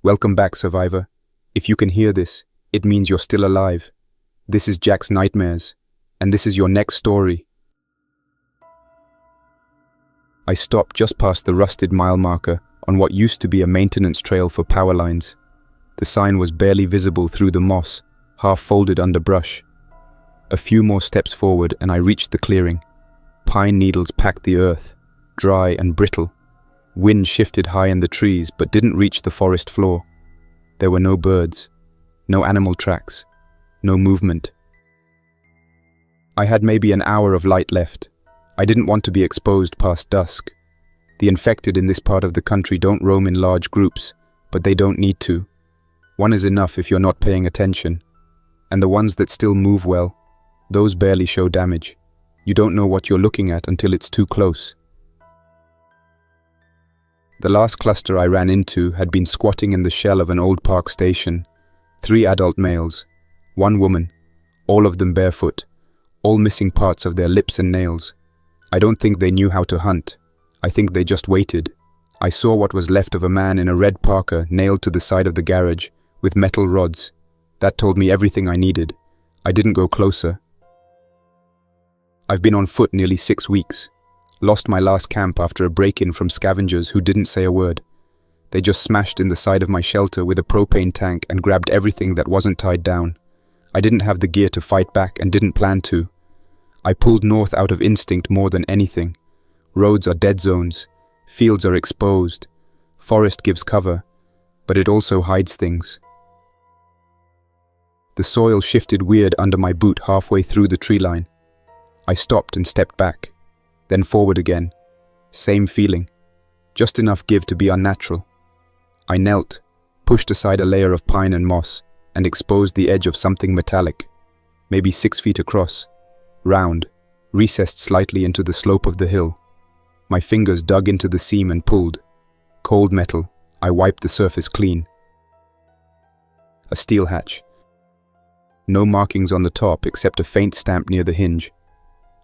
Welcome back, survivor. If you can hear this, it means you're still alive. This is Jack's Nightmares, and this is your next story. I stopped just past the rusted mile marker on what used to be a maintenance trail for power lines. The sign was barely visible through the moss, half folded under brush. A few more steps forward and I reached the clearing. Pine needles packed the earth, dry and brittle. Wind shifted high in the trees but didn't reach the forest floor. There were no birds, no animal tracks, no movement. I had maybe an hour of light left. I didn't want to be exposed past dusk. The infected in this part of the country don't roam in large groups, but they don't need to. One is enough if you're not paying attention. And the ones that still move well, those barely show damage. You don't know what you're looking at until it's too close. The last cluster I ran into had been squatting in the shell of an old park station. 3 adult males, 1 woman, all of them barefoot, all missing parts of their lips and nails. I don't think they knew how to hunt. I think they just waited. I saw what was left of a man in a red parka nailed to the side of the garage with metal rods. That told me everything I needed. I didn't go closer. I've been on foot nearly 6 weeks. Lost my last camp after a break-in from scavengers who didn't say a word. They just smashed in the side of my shelter with a propane tank and grabbed everything that wasn't tied down. I didn't have the gear to fight back and didn't plan to. I pulled north out of instinct more than anything. Roads are dead zones. Fields are exposed. Forest gives cover, but it also hides things. The soil shifted weird under my boot halfway through the tree line. I stopped and stepped back, then forward again. Same feeling. Just enough give to be unnatural. I knelt, pushed aside a layer of pine and moss, and exposed the edge of something metallic, maybe 6 feet across, round, recessed slightly into the slope of the hill. My fingers dug into the seam and pulled. Cold metal, I wiped the surface clean. A steel hatch. No markings on the top except a faint stamp near the hinge.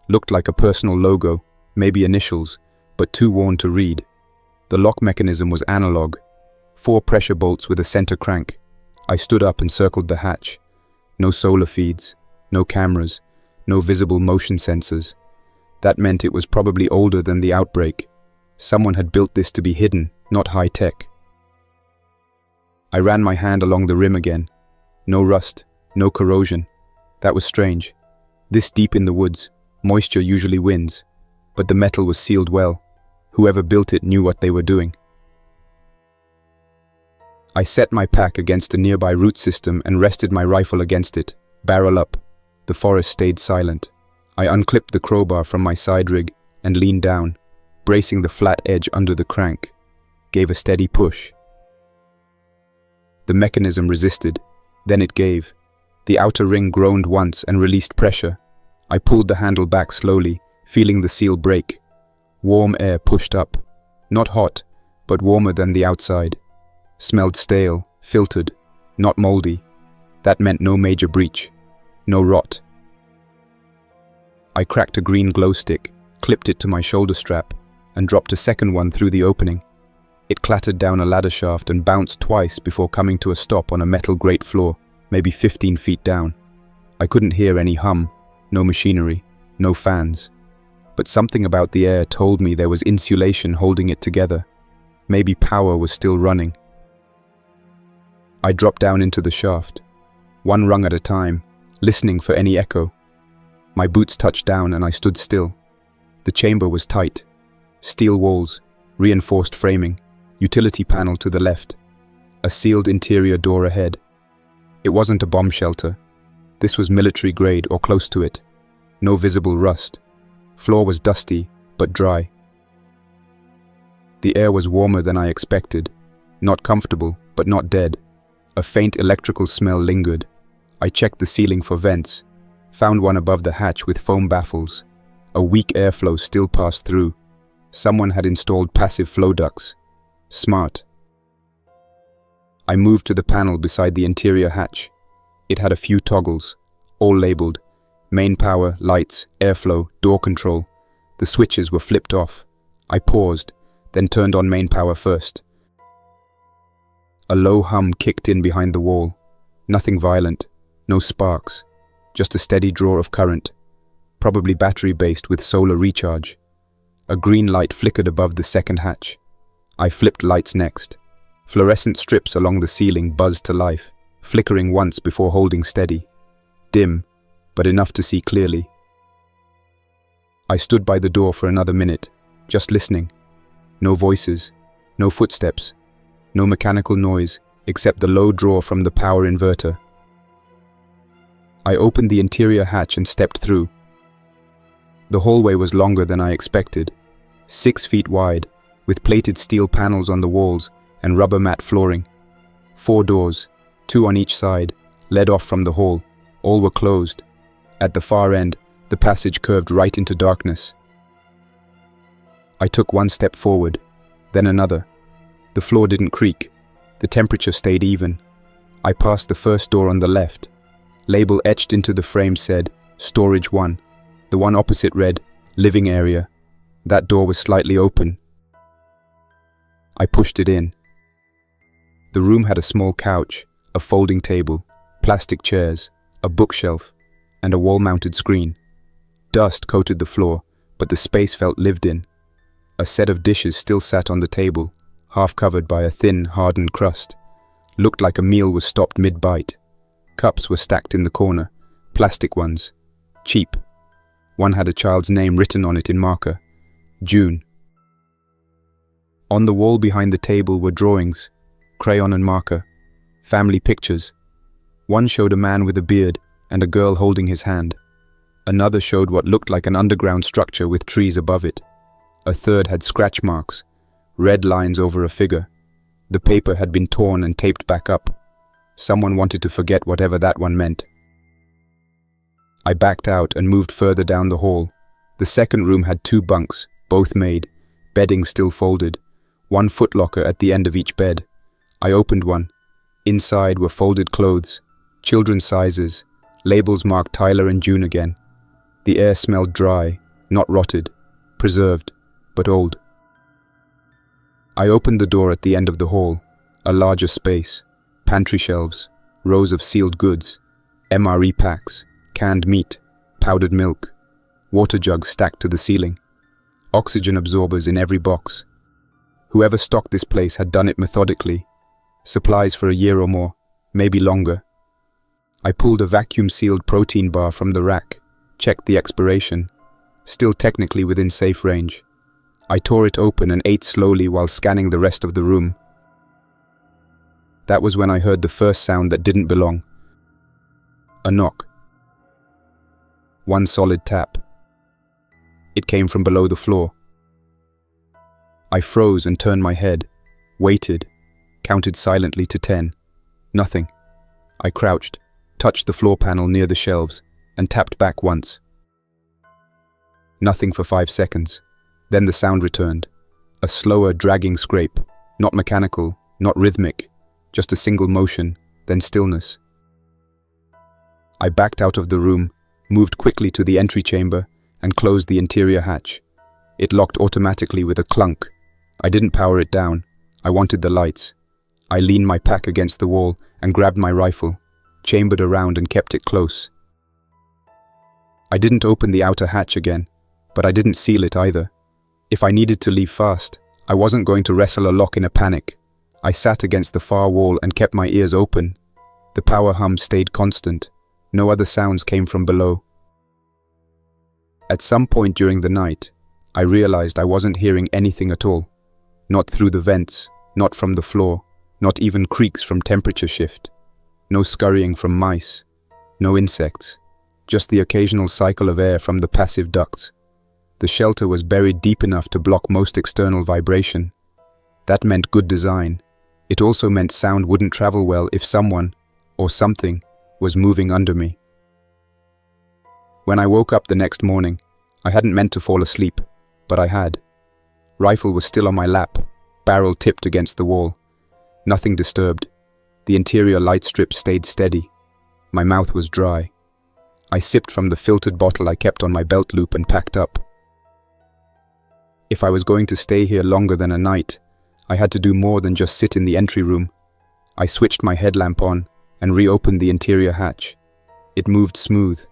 Looked like a personal logo, maybe initials, but too worn to read. The lock mechanism was analog. 4 pressure bolts with a center crank. I stood up and circled the hatch. No solar feeds, no cameras, no visible motion sensors. That meant it was probably older than the outbreak. Someone had built this to be hidden, not high-tech. I ran my hand along the rim again. No rust, no corrosion. That was strange. This deep in the woods, moisture usually wins, but the metal was sealed well. Whoever built it knew what they were doing. I set my pack against a nearby root system and rested my rifle against it, barrel up. The forest stayed silent. I unclipped the crowbar from my side rig and leaned down, bracing the flat edge under the crank. Gave a steady push. The mechanism resisted, then it gave. The outer ring groaned once and released pressure. I pulled the handle back slowly, feeling the seal break. Warm air pushed up. Not hot, but warmer than the outside. Smelled stale, filtered, not moldy. That meant no major breach, no rot. I cracked a green glow stick, clipped it to my shoulder strap, and dropped a second one through the opening. It clattered down a ladder shaft and bounced twice before coming to a stop on a metal grate floor, maybe 15 feet down. I couldn't hear any hum, no machinery, no fans. But something about the air told me there was insulation holding it together. Maybe power was still running. I dropped down into the shaft, 1 rung at a time, listening for any echo. My boots touched down and I stood still. The chamber was tight. Steel walls, reinforced framing, utility panel to the left, a sealed interior door ahead. It wasn't a bomb shelter. This was military grade or close to it. No visible rust. Floor was dusty, but dry. The air was warmer than I expected. Not comfortable, but not dead. A faint electrical smell lingered. I checked the ceiling for vents. Found one above the hatch with foam baffles. A weak airflow still passed through. Someone had installed passive flow ducts. Smart. I moved to the panel beside the interior hatch. It had a few toggles, all labeled. Main power, lights, airflow, door control. The switches were flipped off. I paused, then turned on main power first. A low hum kicked in behind the wall. Nothing violent, no sparks, just a steady draw of current, probably battery-based with solar recharge. A green light flickered above the second hatch. I flipped lights next. Fluorescent strips along the ceiling buzzed to life, flickering once before holding steady. Dim, but enough to see clearly. I stood by the door for another minute, just listening. No voices, no footsteps, no mechanical noise except the low draw from the power inverter. I opened the interior hatch and stepped through. The hallway was longer than I expected, 6 feet wide, with plated steel panels on the walls and rubber mat flooring. 4 doors, 2 on each side, led off from the hall. All were closed. At the far end, the passage curved right into darkness. I took 1 step forward, then another. The floor didn't creak. The temperature stayed even. I passed the first door on the left. Label etched into the frame said, Storage 1. The one opposite read, Living Area. That door was slightly open. I pushed it in. The room had a small couch, a folding table, plastic chairs, a bookshelf, and a wall-mounted screen. Dust coated the floor, but the space felt lived in. A set of dishes still sat on the table, half covered by a thin, hardened crust. Looked like a meal was stopped mid-bite. Cups were stacked in the corner, plastic ones, cheap. One had a child's name written on it in marker, June. On the wall behind the table were drawings, crayon and marker, family pictures. One showed a man with a beard and a girl holding his hand. Another showed what looked like an underground structure with trees above it. A third had scratch marks, red lines over a figure. The paper had been torn and taped back up. Someone wanted to forget whatever that one meant. I backed out and moved further down the hall. The second room had 2 bunks, both made, bedding still folded, 1 footlocker at the end of each bed. I opened one. Inside were folded clothes, children's sizes, labels marked Tyler and June again. The air smelled dry, not rotted, preserved, but old. I opened the door at the end of the hall, a larger space, pantry shelves, rows of sealed goods, MRE packs, canned meat, powdered milk, water jugs stacked to the ceiling, oxygen absorbers in every box. Whoever stocked this place had done it methodically, supplies for a year or more, maybe longer. I pulled a vacuum-sealed protein bar from the rack, checked the expiration, still technically within safe range. I tore it open and ate slowly while scanning the rest of the room. That was when I heard the first sound that didn't belong. A knock. 1 solid tap. It came from below the floor. I froze and turned my head, waited, counted silently to 10. Nothing. I crouched, touched the floor panel near the shelves, and tapped back once. Nothing for 5 seconds. Then the sound returned. A slower, dragging scrape, not mechanical, not rhythmic, just a single motion, then stillness. I backed out of the room, moved quickly to the entry chamber, and closed the interior hatch. It locked automatically with a clunk. I didn't power it down. I wanted the lights. I leaned my pack against the wall and grabbed my rifle, chambered around and kept it close. I didn't open the outer hatch again, but I didn't seal it either. If I needed to leave fast, I wasn't going to wrestle a lock in a panic. I sat against the far wall and kept my ears open. The power hum stayed constant. No other sounds came from below. At some point during the night, I realized I wasn't hearing anything at all. Not through the vents, not from the floor, not even creaks from temperature shift. No scurrying from mice, no insects, just the occasional cycle of air from the passive ducts. The shelter was buried deep enough to block most external vibration. That meant good design. It also meant sound wouldn't travel well if someone, or something, was moving under me. When I woke up the next morning, I hadn't meant to fall asleep, but I had. Rifle was still on my lap, barrel tipped against the wall. Nothing disturbed. The interior light strip stayed steady. My mouth was dry. I sipped from the filtered bottle I kept on my belt loop and packed up. If I was going to stay here longer than a night, I had to do more than just sit in the entry room. I switched my headlamp on and reopened the interior hatch. It moved smooth,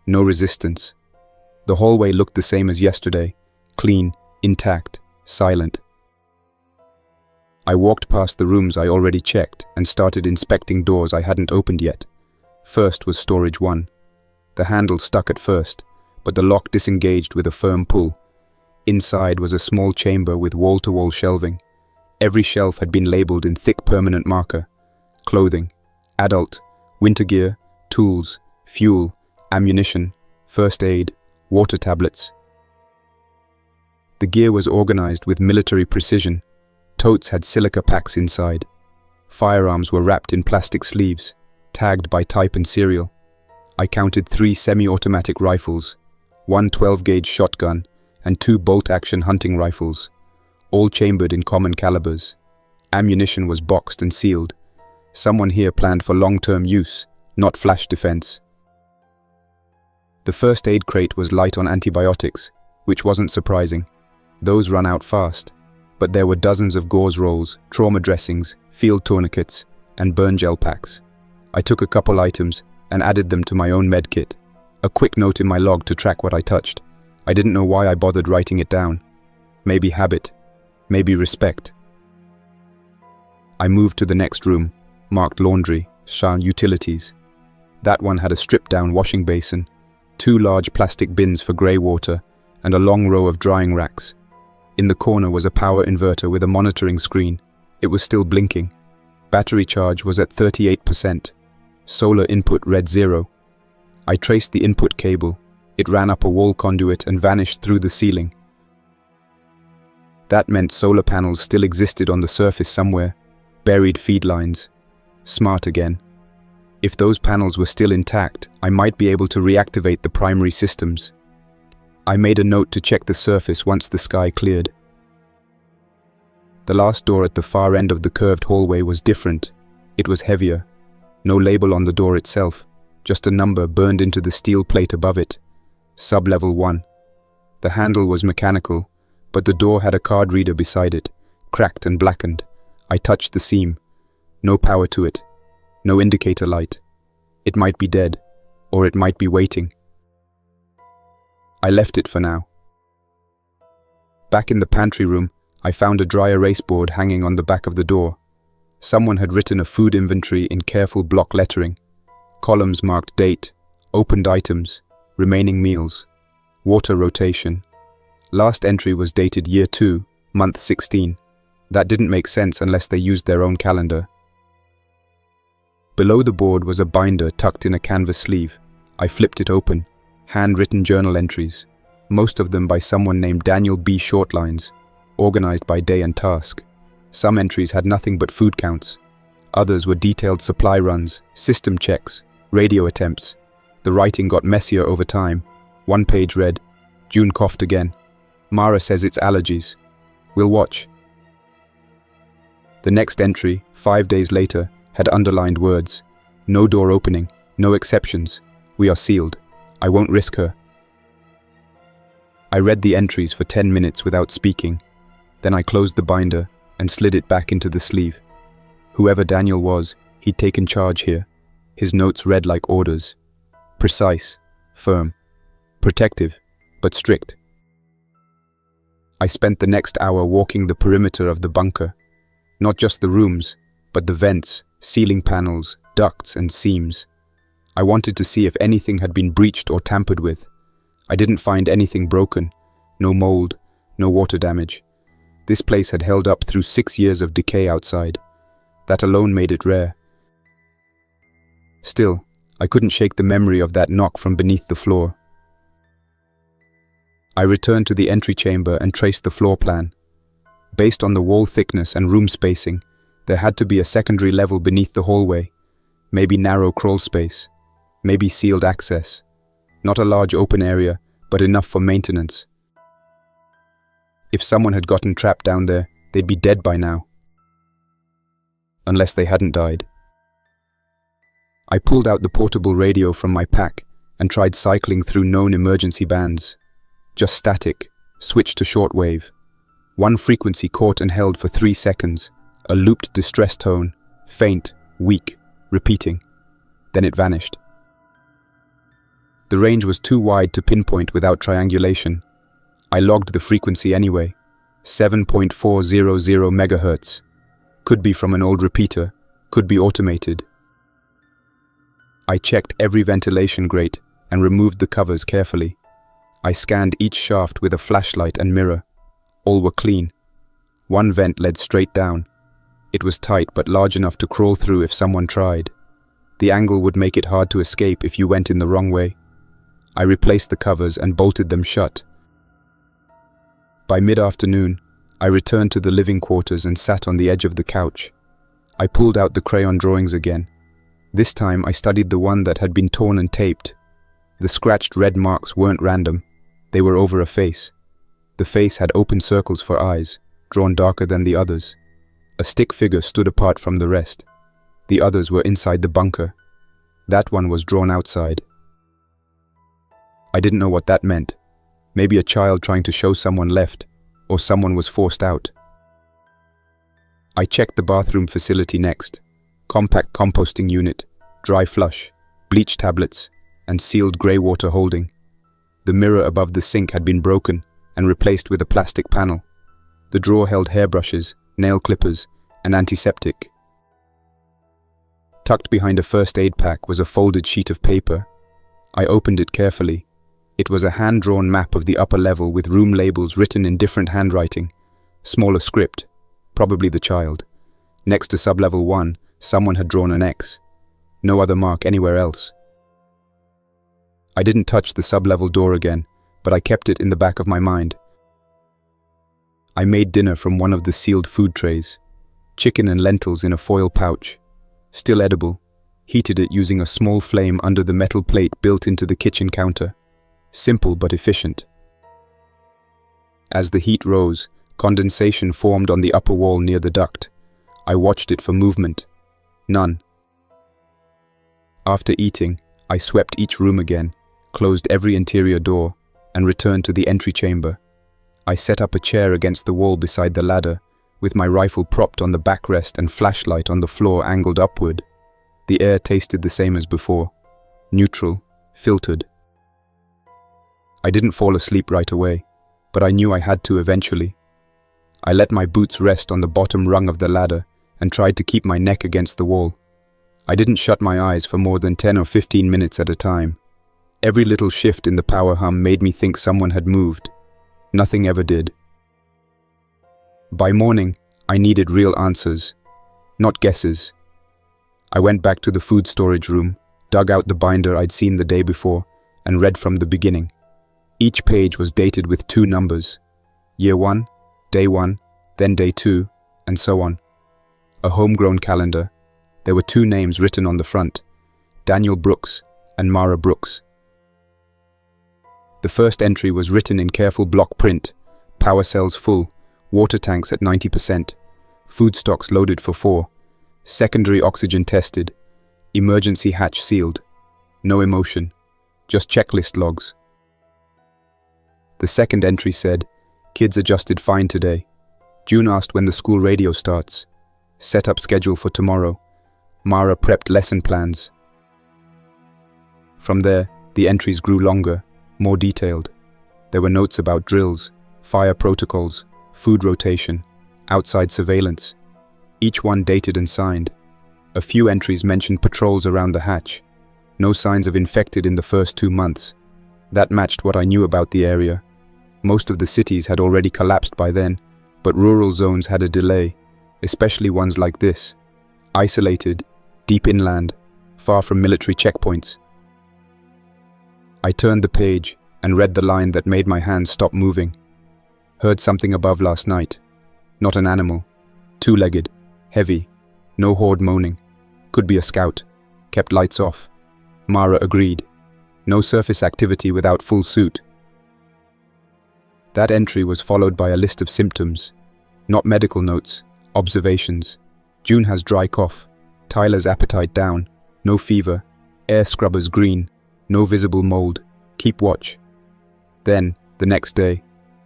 no resistance. The hallway looked the same as yesterday, clean, intact, silent. I walked past the rooms I already checked and started inspecting doors I hadn't opened yet. First was storage 1. The handle stuck at first, but the lock disengaged with a firm pull. Inside was a small chamber with wall-to-wall shelving. Every shelf had been labeled in thick permanent marker. Clothing, adult, winter gear, tools, fuel, ammunition, first aid, water tablets. The gear was organized with military precision. Totes had silica packs inside. Firearms were wrapped in plastic sleeves, tagged by type and serial. I counted 3 semi-automatic rifles, 1 12-gauge shotgun, and 2 bolt-action hunting rifles, all chambered in common calibers. Ammunition was boxed and sealed. Someone here planned for long-term use, not flash defense. The first aid crate was light on antibiotics, which wasn't surprising. Those run out fast. But there were dozens of gauze rolls, trauma dressings, field tourniquets, and burn gel packs. I took a couple items and added them to my own med kit. A quick note in my log to track what I touched. I didn't know why I bothered writing it down. Maybe habit, maybe respect. I moved to the next room, marked laundry, utilities. That one had a stripped-down washing basin, 2 large plastic bins for grey water, and a long row of drying racks. In the corner was a power inverter with a monitoring screen. It was still blinking. Battery charge was at 38%. Solar input read 0. I traced the input cable. It ran up a wall conduit and vanished through the ceiling. That meant solar panels still existed on the surface somewhere. Buried feed lines. Smart again. If those panels were still intact, I might be able to reactivate the primary systems. I made a note to check the surface once the sky cleared. The last door at the far end of the curved hallway was different. It was heavier. No label on the door itself, just a number burned into the steel plate above it. Sub-level 1. The handle was mechanical, but the door had a card reader beside it, cracked and blackened. I touched the seam. No power to it. No indicator light. It might be dead, or it might be waiting. I left it for now. Back in the pantry room, I found a dry erase board hanging on the back of the door. Someone had written a food inventory in careful block lettering. Columns marked date, opened items, remaining meals, water rotation. Last entry was dated year 2, month 16. That didn't make sense unless they used their own calendar. Below the board was a binder tucked in a canvas sleeve. I flipped it open. Handwritten journal entries, most of them by someone named Daniel B. Shortlines, organized by day and task. Some entries had nothing but food counts. Others were detailed supply runs, system checks, radio attempts. The writing got messier over time. One page read, "June coughed again. Mara says it's allergies. We'll watch." The next entry, 5 days later, had underlined words. "No door opening, no exceptions. We are sealed. I won't risk her." I read the entries for 10 minutes without speaking. Then I closed the binder and slid it back into the sleeve. Whoever Daniel was, he'd taken charge here. His notes read like orders. Precise, firm, protective, but strict. I spent the next hour walking the perimeter of the bunker. Not just the rooms, but the vents, ceiling panels, ducts and seams. I wanted to see if anything had been breached or tampered with. I didn't find anything broken. No mold, no water damage. This place had held up through 6 years of decay outside. That alone made it rare. Still, I couldn't shake the memory of that knock from beneath the floor. I returned to the entry chamber and traced the floor plan. Based on the wall thickness and room spacing, there had to be a secondary level beneath the hallway. Maybe narrow crawl space. Maybe sealed access. Not a large open area, but enough for maintenance. If someone had gotten trapped down there, they'd be dead by now. Unless they hadn't died. I pulled out the portable radio from my pack and tried cycling through known emergency bands. Just static, switched to shortwave. One frequency caught and held for 3 seconds, a looped distress tone, Faint, weak, repeating. Then it vanished. The range was too wide to pinpoint without triangulation. I logged the frequency anyway. 7.400 megahertz. Could be from an old repeater, could be automated. I checked every ventilation grate and removed the covers carefully. I scanned each shaft with a flashlight and mirror. All were clean. One vent led straight down. It was tight but large enough to crawl through if someone tried. The angle would make it hard to escape if you went in the wrong way. I replaced the covers and bolted them shut. By mid-afternoon, I returned to the living quarters and sat on the edge of the couch. I pulled out the crayon drawings again. This time I studied the one that had been torn and taped. The scratched red marks weren't random. They were over a face. The face had open circles for eyes, drawn darker than the others. A stick figure stood apart from the rest. The others were inside the bunker. That one was drawn outside. I didn't know what that meant. Maybe a child trying to show someone left, or someone was forced out. I checked the bathroom facility next. Compact composting unit, dry flush, bleach tablets, and sealed grey water holding. The mirror above the sink had been broken and replaced with a plastic panel. The drawer held hairbrushes, nail clippers, and antiseptic. Tucked behind a first aid pack was a folded sheet of paper. I opened it carefully. It was a hand-drawn map of the upper level with room labels written in different handwriting. Smaller script, probably the child. Next to sublevel 1, someone had drawn an X. No other mark anywhere else. I didn't touch the sublevel door again, but I kept it in the back of my mind. I made dinner from one of the sealed food trays. Chicken and lentils in a foil pouch. Still edible. Heated it using a small flame under the metal plate built into the kitchen counter. Simple but efficient. As the heat rose, condensation formed on the upper wall near the duct. I watched it for movement. None. After eating, I swept each room again, closed every interior door, and returned to the entry chamber. I set up a chair against the wall beside the ladder, with my rifle propped on the backrest and flashlight on the floor angled upward. The air tasted the same as before. Neutral, filtered. I didn't fall asleep right away, but I knew I had to eventually. I let my boots rest on the bottom rung of the ladder and tried to keep my neck against the wall. I didn't shut my eyes for more than 10 or 15 minutes at a time. Every little shift in the power hum made me think someone had moved. Nothing ever did. By morning, I needed real answers, not guesses. I went back to the food storage room, dug out the binder I'd seen the day before, and read from the beginning. Each page was dated with 2 numbers. Year 1, Day 1, then Day 2, and so on. A homegrown calendar. There were 2 names written on the front, Daniel Brooks and Mara Brooks. The first entry was written in careful block print, power cells full, water tanks at 90%, food stocks loaded for 4, secondary oxygen tested, emergency hatch sealed. No emotion, just checklist logs. The second entry said, kids adjusted fine today. June asked when the school radio starts. Set up schedule for tomorrow. Mara prepped lesson plans. From there, the entries grew longer, more detailed. There were notes about drills, fire protocols, food rotation, outside surveillance. Each one dated and signed. A few entries mentioned patrols around the hatch. No signs of infected in the first 2 months. That matched what I knew about the area. Most of the cities had already collapsed by then, but rural zones had a delay, especially ones like this. Isolated, deep inland, far from military checkpoints. I turned the page and read the line that made my hands stop moving. Heard something above last night. Not an animal. 2-legged. Heavy. No horde moaning. Could be a scout. Kept lights off. Mara agreed. No surface activity without full suit. That entry was followed by a list of symptoms. Not medical notes. Observations. June has dry cough. Tyler's appetite down. No fever. Air scrubbers green. No visible mold. Keep watch. Then, the next day,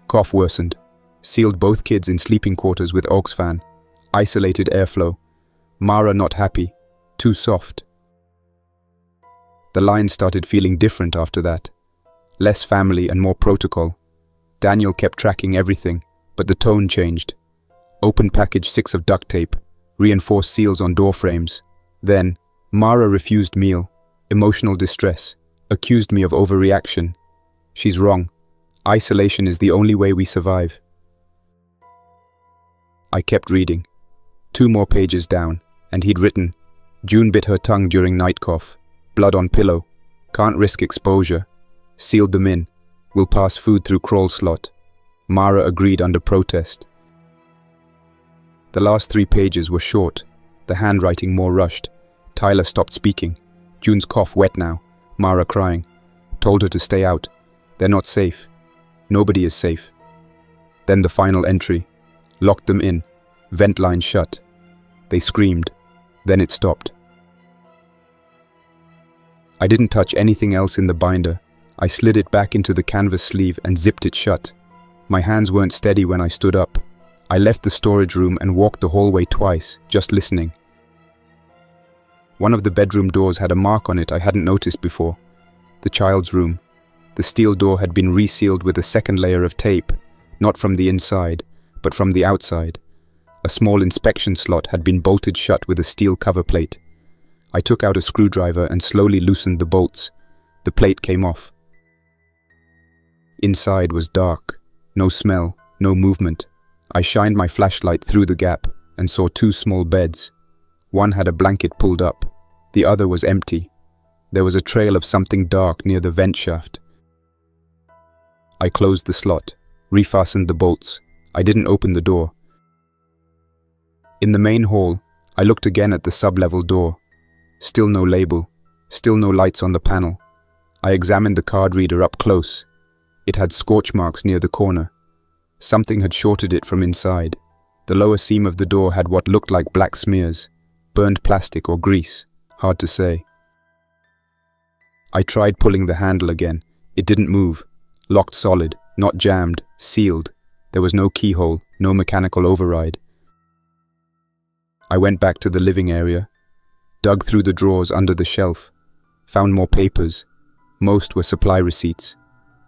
cough worsened. Sealed both kids in sleeping quarters with aux fan. Isolated airflow. Mara not happy. Too soft. The lines started feeling different after that. Less family and more protocol. Daniel kept tracking everything, but the tone changed. Open package 6 of duct tape. Reinforced seals on door frames. Then, Mara refused meal. Emotional distress. Accused me of overreaction. She's wrong. Isolation is the only way we survive. I kept reading. 2 more pages down, and he'd written, June bit her tongue during night cough. Blood on pillow. Can't risk exposure. Sealed them in. Will pass food through crawl slot. Mara agreed under protest. The last 3 pages were short, the handwriting more rushed. Tyler stopped speaking. June's cough wet now. Mara crying. Told her to stay out. They're not safe. Nobody is safe. Then the final entry. Locked them in. Vent line shut. They screamed. Then it stopped. I didn't touch anything else in the binder. I slid it back into the canvas sleeve and zipped it shut. My hands weren't steady when I stood up. I left the storage room and walked the hallway twice, just listening. One of the bedroom doors had a mark on it I hadn't noticed before. The child's room. The steel door had been resealed with a second layer of tape, not from the inside, but from the outside. A small inspection slot had been bolted shut with a steel cover plate. I took out a screwdriver and slowly loosened the bolts. The plate came off. Inside was dark. No smell, no movement. I shined my flashlight through the gap and saw 2 small beds. One had a blanket pulled up. The other was empty. There was a trail of something dark near the vent shaft. I closed the slot, refastened the bolts. I didn't open the door. In the main hall, I looked again at the sub-level door. Still no label. Still no lights on the panel. I examined the card reader up close. It had scorch marks near the corner. Something had shorted it from inside. The lower seam of the door had what looked like black smears. Burned plastic or grease. Hard to say. I tried pulling the handle again. It didn't move. Locked solid, not jammed, sealed. There was no keyhole, no mechanical override. I went back to the living area. Dug through the drawers under the shelf. Found more papers. Most were supply receipts.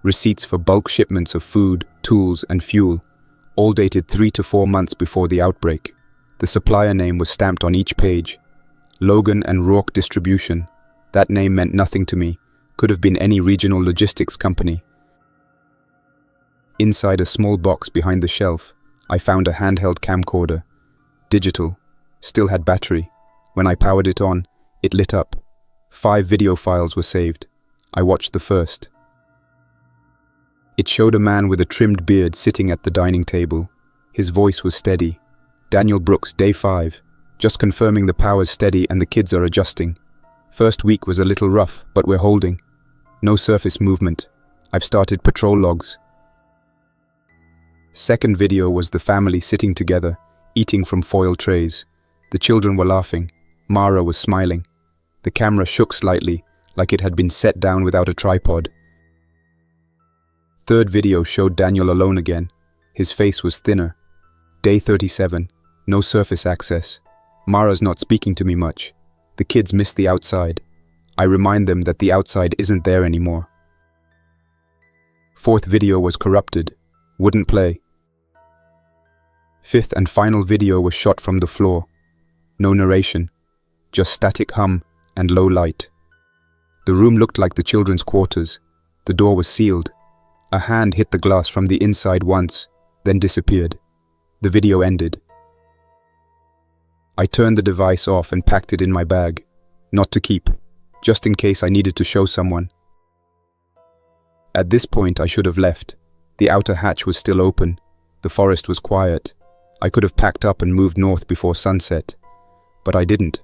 Receipts for bulk shipments of food, tools, and fuel, all dated 3 to 4 months before the outbreak. The supplier name was stamped on each page. Logan and Rourke Distribution. That name meant nothing to me. Could have been any regional logistics company. Inside a small box behind the shelf, I found a handheld camcorder. Digital. Still had battery. When I powered it on, it lit up. 5 video files were saved. I watched the first. It showed a man with a trimmed beard sitting at the dining table. His voice was steady. Daniel Brooks, day 5. Just confirming the power's steady and the kids are adjusting. First week was a little rough, but we're holding. No surface movement. I've started patrol logs. Second video was the family sitting together, eating from foil trays. The children were laughing. Mara was smiling. The camera shook slightly, like it had been set down without a tripod. Third video showed Daniel alone again. His face was thinner. Day 37. No surface access. Mara's not speaking to me much. The kids miss the outside. I remind them that the outside isn't there anymore. Fourth video was corrupted. Wouldn't play. Fifth and final video was shot from the floor. No narration. Just static hum and low light. The room looked like the children's quarters. The door was sealed. A hand hit the glass from the inside once, then disappeared. The video ended. I turned the device off and packed it in my bag. Not to keep, just in case I needed to show someone. At this point I should have left. The outer hatch was still open. The forest was quiet. I could have packed up and moved north before sunset. But I didn't.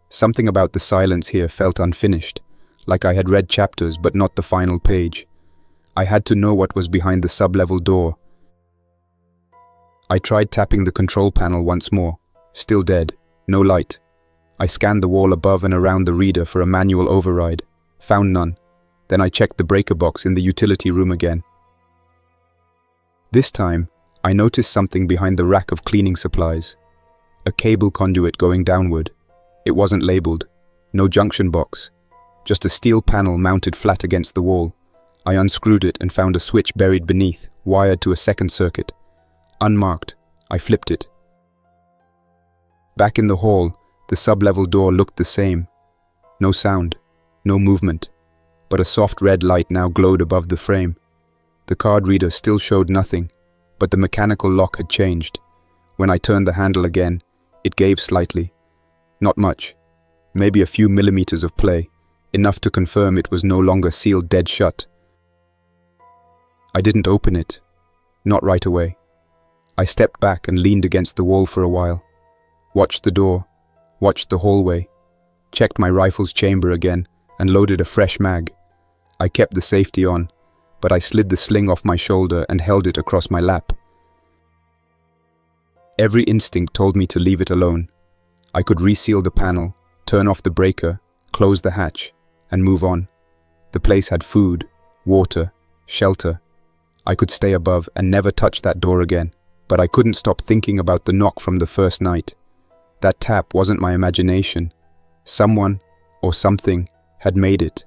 Something about the silence here felt unfinished, like I had read chapters but not the final page. I had to know what was behind the sub-level door. I tried tapping the control panel once more. Still dead. No light. I scanned the wall above and around the reader for a manual override. Found none. Then I checked the breaker box in the utility room again. This time, I noticed something behind the rack of cleaning supplies. A cable conduit going downward. It wasn't labeled. No junction box. Just a steel panel mounted flat against the wall. I unscrewed it and found a switch buried beneath, wired to a second circuit. Unmarked, I flipped it. Back in the hall, the sub-level door looked the same. No sound, no movement, but a soft red light now glowed above the frame. The card reader still showed nothing, but the mechanical lock had changed. When I turned the handle again, it gave slightly. Not much, maybe a few millimeters of play, enough to confirm it was no longer sealed dead shut. I didn't open it, not right away. I stepped back and leaned against the wall for a while. Watched the door, watched the hallway, checked my rifle's chamber again and loaded a fresh mag. I kept the safety on, but I slid the sling off my shoulder and held it across my lap. Every instinct told me to leave it alone. I could reseal the panel, turn off the breaker, close the hatch, and move on. The place had food, water, shelter. I could stay above and never touch that door again, but I couldn't stop thinking about the knock from the first night. That tap wasn't my imagination. Someone, or something, had made it,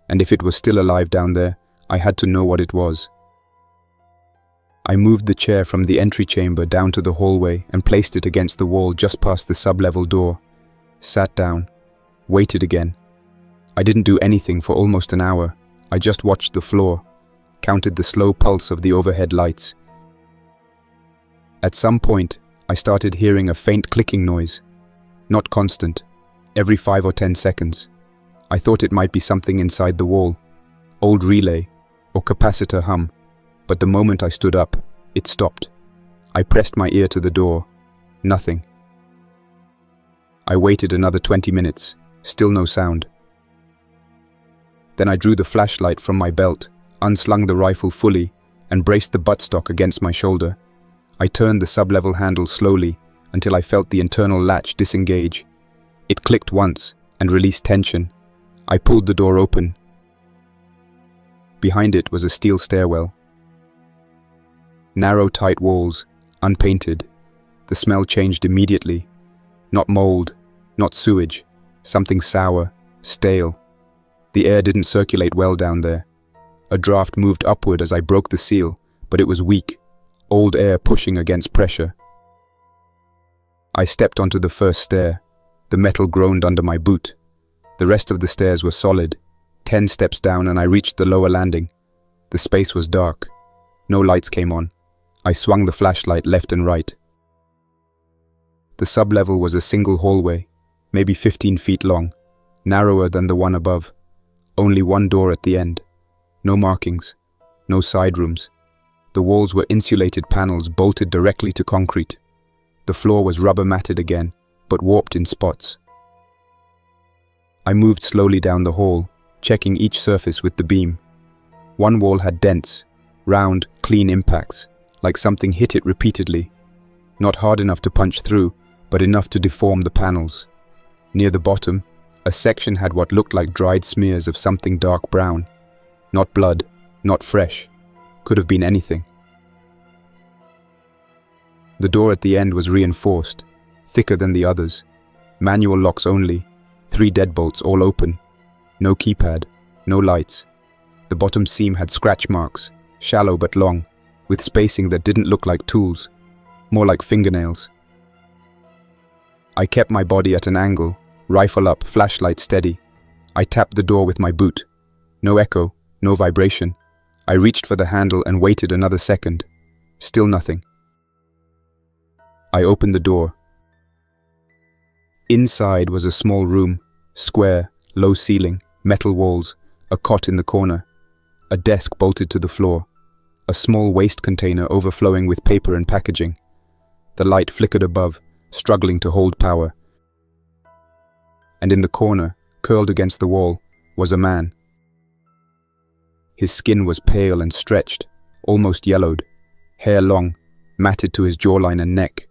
and if it was still alive down there, I had to know what it was. I moved the chair from the entry chamber down to the hallway and placed it against the wall just past the sub-level door. Sat down, waited again. I didn't do anything for almost an hour. I just watched the floor, counted the slow pulse of the overhead lights. At some point, I started hearing a faint clicking noise. Not constant, every 5 or 10 seconds. I thought it might be something inside the wall, old relay or capacitor hum, but the moment I stood up, it stopped. I pressed my ear to the door. Nothing. I waited another 20 minutes, still no sound. Then I drew the flashlight from my belt, unslung the rifle fully, and braced the buttstock against my shoulder. I turned the sub-level handle slowly until I felt the internal latch disengage. It clicked once and released tension. I pulled the door open. Behind it was a steel stairwell. Narrow, tight walls, unpainted. The smell changed immediately. Not mold, not sewage, something sour, stale. The air didn't circulate well down there. A draft moved upward as I broke the seal, but it was weak, old air pushing against pressure. I stepped onto the first stair. The metal groaned under my boot. The rest of the stairs were solid. 10 steps down and I reached the lower landing. The space was dark. No lights came on. I swung the flashlight left and right. The sub-level was a single hallway, maybe 15 feet long, narrower than the one above. Only one door at the end. No markings, no side rooms. The walls were insulated panels bolted directly to concrete. The floor was rubber matted again, but warped in spots. I moved slowly down the hall, checking each surface with the beam. One wall had dents, round, clean impacts, like something hit it repeatedly. Not hard enough to punch through, but enough to deform the panels. Near the bottom, a section had what looked like dried smears of something dark brown. Not blood, not fresh. Could have been anything. The door at the end was reinforced, thicker than the others. Manual locks only, 3 deadbolts all open. No keypad, no lights. The bottom seam had scratch marks, shallow but long, with spacing that didn't look like tools, more like fingernails. I kept my body at an angle, rifle up, flashlight steady. I tapped the door with my boot. No echo, no vibration. I reached for the handle and waited another second. Still nothing. I opened the door. Inside was a small room, square, low ceiling, metal walls, a cot in the corner, a desk bolted to the floor, a small waste container overflowing with paper and packaging. The light flickered above, struggling to hold power. And in the corner, curled against the wall, was a man. His skin was pale and stretched, almost yellowed, hair long, matted to his jawline and neck,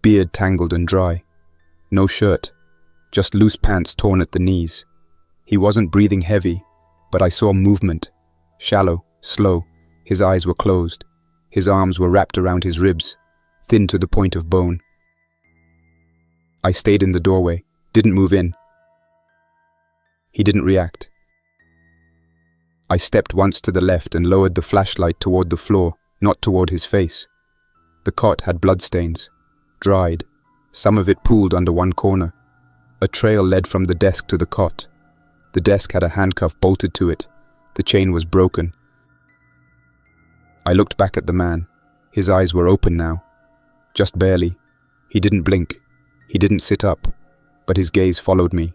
beard tangled and dry. No shirt, just loose pants torn at the knees. He wasn't breathing heavy, but I saw movement, shallow, slow. His eyes were closed. His arms were wrapped around his ribs, thin to the point of bone. I stayed in the doorway, didn't move in. He didn't react. I stepped once to the left and lowered the flashlight toward the floor, not toward his face. The cot had bloodstains, dried, some of it pooled under one corner. A trail led from the desk to the cot. The desk had a handcuff bolted to it. The chain was broken. I looked back at the man. His eyes were open now. Just barely. He didn't blink. He didn't sit up. But his gaze followed me.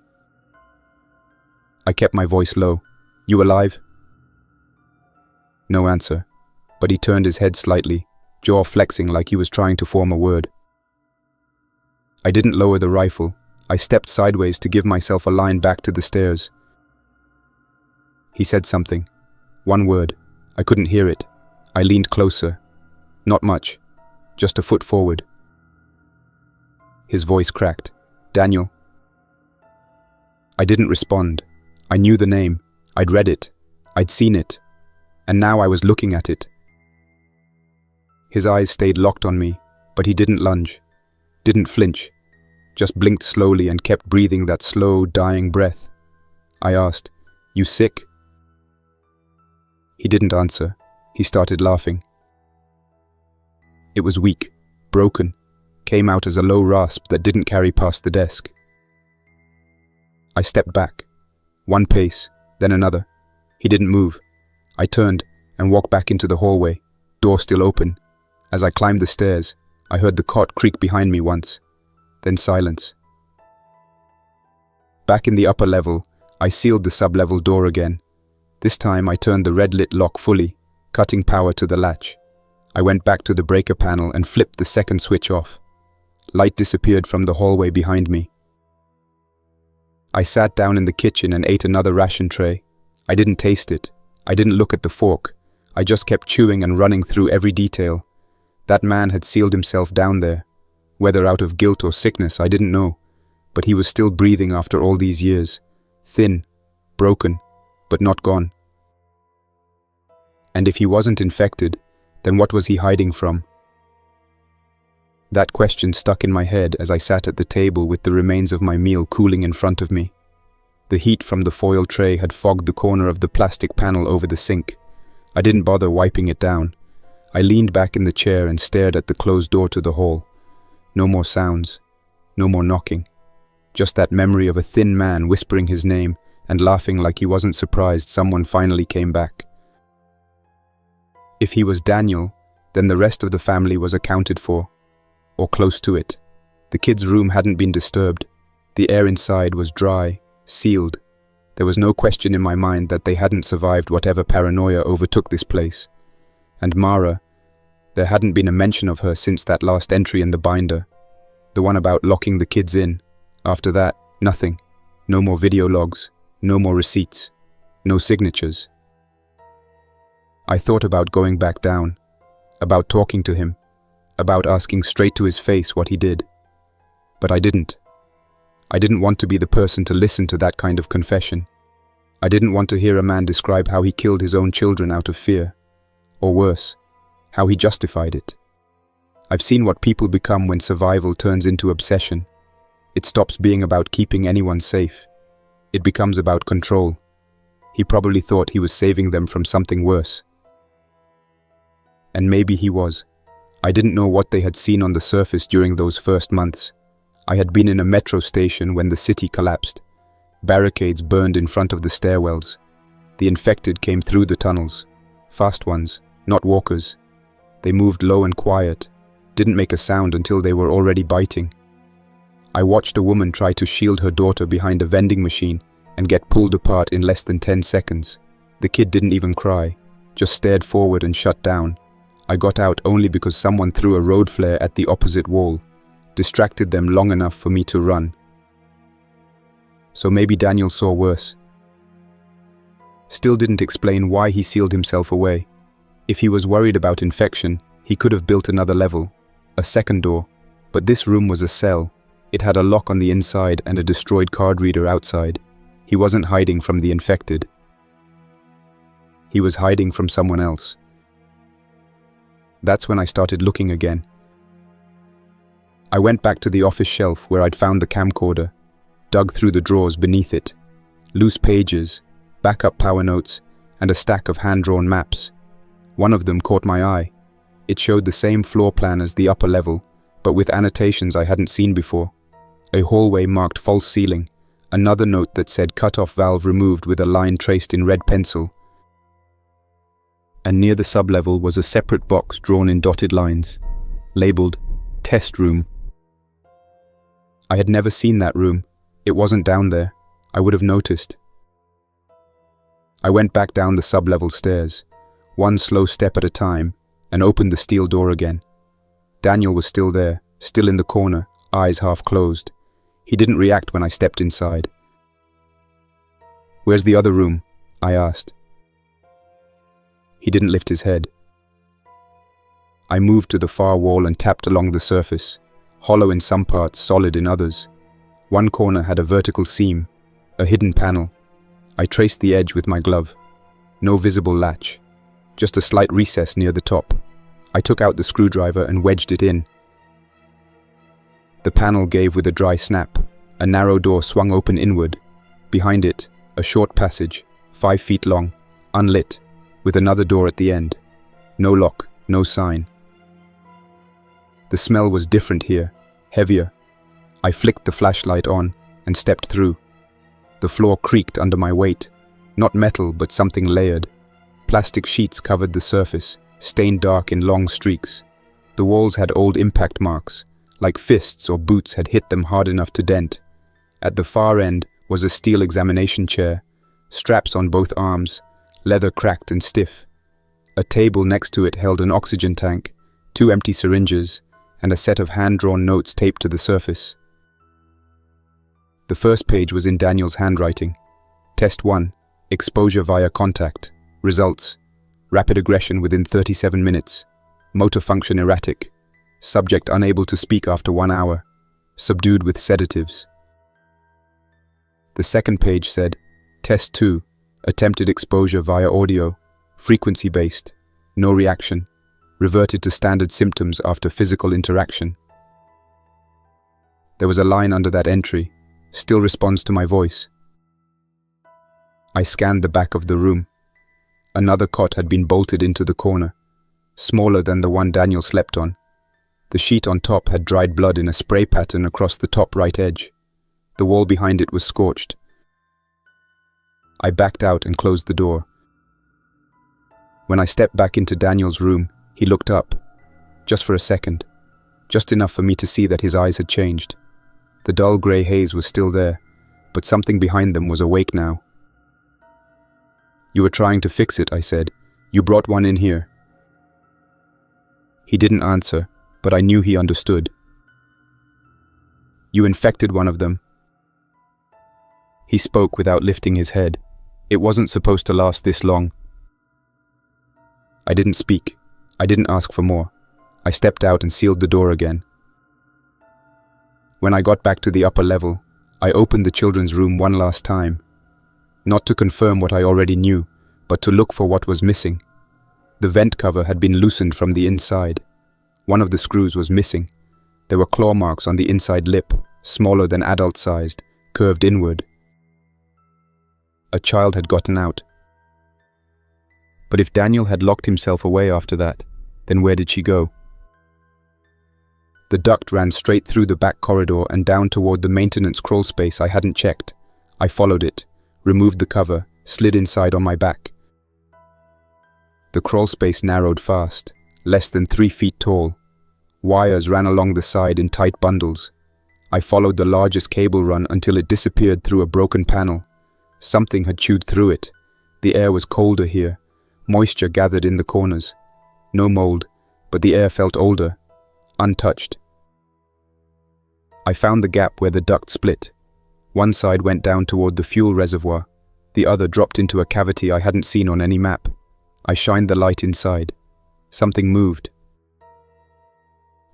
I kept my voice low. "You alive?" No answer. But he turned his head slightly, jaw flexing like he was trying to form a word. I didn't lower the rifle. I stepped sideways to give myself a line back to the stairs. He said something. One word. I couldn't hear it. I leaned closer. Not much. Just a foot forward. His voice cracked. "Daniel." I didn't respond. I knew the name. I'd read it. I'd seen it. And now I was looking at it. His eyes stayed locked on me, but he didn't lunge. Didn't flinch. Just blinked slowly and kept breathing that slow, dying breath. I asked, "You sick?" He didn't answer. He started laughing. It was weak, broken, came out as a low rasp that didn't carry past the desk. I stepped back. One pace, then another. He didn't move. I turned and walked back into the hallway, door still open. As I climbed the stairs, I heard the cot creak behind me once, then silence. Back in the upper level, I sealed the sub-level door again. This time I turned the red-lit lock fully, cutting power to the latch. I went back to the breaker panel and flipped the second switch off. Light disappeared from the hallway behind me. I sat down in the kitchen and ate another ration tray. I didn't taste it. I didn't look at the fork. I just kept chewing and running through every detail. That man had sealed himself down there. Whether out of guilt or sickness, I didn't know. But he was still breathing after all these years. Thin, broken, but not gone. And if he wasn't infected, then what was he hiding from? That question stuck in my head as I sat at the table with the remains of my meal cooling in front of me. The heat from the foil tray had fogged the corner of the plastic panel over the sink. I didn't bother wiping it down. I leaned back in the chair and stared at the closed door to the hall. No more sounds. No more knocking. Just that memory of a thin man whispering his name and laughing like he wasn't surprised someone finally came back. If he was Daniel, then the rest of the family was accounted for. Or close to it. The kids' room hadn't been disturbed. The air inside was dry, sealed. There was no question in my mind that they hadn't survived whatever paranoia overtook this place. And Mara, there hadn't been a mention of her since that last entry in the binder. The one about locking the kids in. After that, nothing. No more video logs. No more receipts. No signatures. I thought about going back down. About talking to him. About asking straight to his face what he did. But I didn't. I didn't want to be the person to listen to that kind of confession. I didn't want to hear a man describe how he killed his own children out of fear. Or worse, how he justified it. I've seen what people become when survival turns into obsession. It stops being about keeping anyone safe. It becomes about control. He probably thought he was saving them from something worse. And maybe he was. I didn't know what they had seen on the surface during those first months. I had been in a metro station when the city collapsed. Barricades burned in front of the stairwells. The infected came through the tunnels. Fast ones, not walkers. They moved low and quiet, didn't make a sound until they were already biting. I watched a woman try to shield her daughter behind a vending machine and get pulled apart in less than 10 seconds. The kid didn't even cry, just stared forward and shut down. I got out only because someone threw a road flare at the opposite wall, distracted them long enough for me to run. So maybe Daniel saw worse. Still didn't explain why he sealed himself away. If he was worried about infection, he could have built another level, a second door. But this room was a cell. It had a lock on the inside and a destroyed card reader outside. He wasn't hiding from the infected. He was hiding from someone else. That's when I started looking again. I went back to the office shelf where I'd found the camcorder, dug through the drawers beneath it. Loose pages, backup power notes, and a stack of hand-drawn maps. One of them caught my eye. It showed the same floor plan as the upper level, but with annotations I hadn't seen before. A hallway marked false ceiling, another note that said cut-off valve removed with a line traced in red pencil. And near the sublevel was a separate box drawn in dotted lines, labeled Test Room. I had never seen that room. It wasn't down there. I would have noticed. I went back down the sublevel stairs, one slow step at a time, and opened the steel door again. Daniel was still there, still in the corner, eyes half closed. He didn't react when I stepped inside. "Where's the other room?" I asked. He didn't lift his head. I moved to the far wall and tapped along the surface, hollow in some parts, solid in others. One corner had a vertical seam, a hidden panel. I traced the edge with my glove. No visible latch, just a slight recess near the top. I took out the screwdriver and wedged it in. The panel gave with a dry snap. A narrow door swung open inward. Behind it, a short passage, 5 feet long, unlit, with another door at the end. No lock, no sign. The smell was different here, heavier. I flicked the flashlight on and stepped through. The floor creaked under my weight. Not metal, but something layered. Plastic sheets covered the surface, stained dark in long streaks. The walls had old impact marks, like fists or boots had hit them hard enough to dent. At the far end was a steel examination chair, straps on both arms, leather cracked and stiff. A table next to it held an oxygen tank, 2 empty syringes, and a set of hand-drawn notes taped to the surface. The first page was in Daniel's handwriting. Test 1, exposure via contact. Results, rapid aggression within 37 minutes. Motor function erratic. Subject unable to speak after 1 hour. Subdued with sedatives. The second page said, Test 2, attempted exposure via audio. Frequency-based. No reaction. Reverted to standard symptoms after physical interaction. There was a line under that entry. Still responds to my voice. I scanned the back of the room. Another cot had been bolted into the corner, smaller than the one Daniel slept on. The sheet on top had dried blood in a spray pattern across the top right edge. The wall behind it was scorched. I backed out and closed the door. When I stepped back into Daniel's room, he looked up. Just for a second. Just enough for me to see that his eyes had changed. The dull grey haze was still there, but something behind them was awake now. "You were trying to fix it," I said. "You brought one in here." He didn't answer, but I knew he understood. "You infected one of them." He spoke without lifting his head. It wasn't supposed to last this long. I didn't speak. I didn't ask for more. I stepped out and sealed the door again. When I got back to the upper level, I opened the children's room one last time. Not to confirm what I already knew, but to look for what was missing. The vent cover had been loosened from the inside. One of the screws was missing. There were claw marks on the inside lip, smaller than adult-sized, curved inward. A child had gotten out. But if Daniel had locked himself away after that, then where did she go? The duct ran straight through the back corridor and down toward the maintenance crawl space I hadn't checked. I followed it, removed the cover, slid inside on my back. The crawl space narrowed fast, less than 3 feet tall. Wires ran along the side in tight bundles. I followed the largest cable run until it disappeared through a broken panel. Something had chewed through it. The air was colder here. Moisture gathered in the corners. No mold, but the air felt older, untouched. I found the gap where the duct split. One side went down toward the fuel reservoir. The other dropped into a cavity I hadn't seen on any map. I shined the light inside. Something moved.